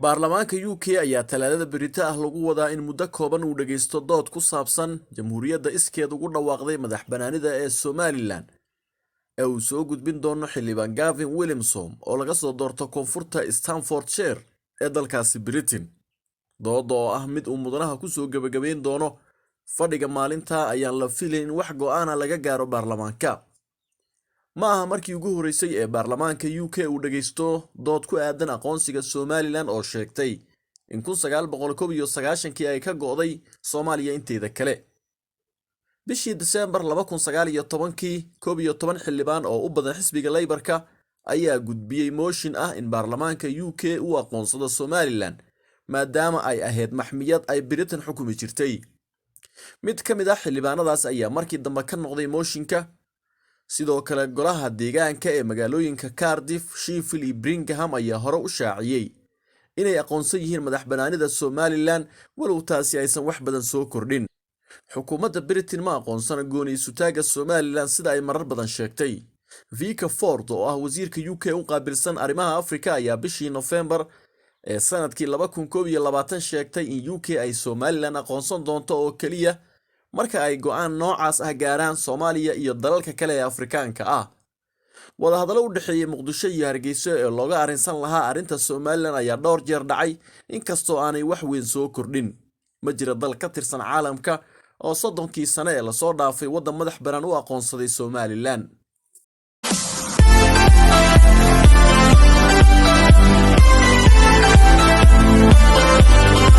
baarlamaanka UK ayaa talaadada berito ah lagu wadaa in muddo kooban uu dhageysto dood ku saabsan jamhuuriyadda iskeed ugu dhawaaqday madaxbanaanida ee Somaliland ee uu soo gudbin doono xildhibaan Gavin Williamson oo laga soo doorto koonfurta Staffordshire ee dalkaasi Britain. Dooda oo ah mid uu mudanaha ku soo gabagabeyn doono fadhiga maalinta ayaan la filayn wax go'aan laga gaaro baarlamaanka. Ma aha markii ugu horeysay ee baarlamaanka UK uu dhageysto dood ku aadan aqoonsiga Somaliland oo sheegtay in 1991 ay ka go'day Soomaaliya inteeda kale. bishii December 2019 11 xildhibaan oo u badan xisbiga Labour-ka ayaa gudbiyay motion ah in baarlamaanka UK uu aqoonsado Somaliland maadaama ay ahayd maxmiyad ay Britain xukumi jirtay. mid ka mid ah xildhibaanadaas ayaa markii dambe ka noqday motionka. sidoo kale golaha deegaanka ee magaalooyinka Cardiff, Sheffield iyo Birmingham ayaa hore u shaaciyay inay aqoonsan yihiin madaxbanaanida Somaliland walow taasi aysan wax badan soo kordhin. xukuumadda Britain ma aqoonsana gooni-isutaaga Somaliland sida ay marar badan sheegtay. Vicky Ford oo ah wasiirka UK u qaabilsan arrimaha Afrika ayaa bishii November ee sanadkii 2021 sheegtay in UK ay Somaliland aqoonsan doonto oo kaliya marka ay go'aan noocaas ah gaaraan Soomaaliya iyo dalalka kale ee Afrikaanka ah. wadahadalo u dhaxeeyay Muqdisho iyo Hargeysa ee looga arrinsan lahaa arrinta Somaliland ayaa dhowr jeer dhacay inkastoo aanay wax weyn soo kordhin. ma jira dal ka tirsan caalamka oo 30 sano ee la soo dhaafay waddan madax bannaan u aqoonsaday Somaliland.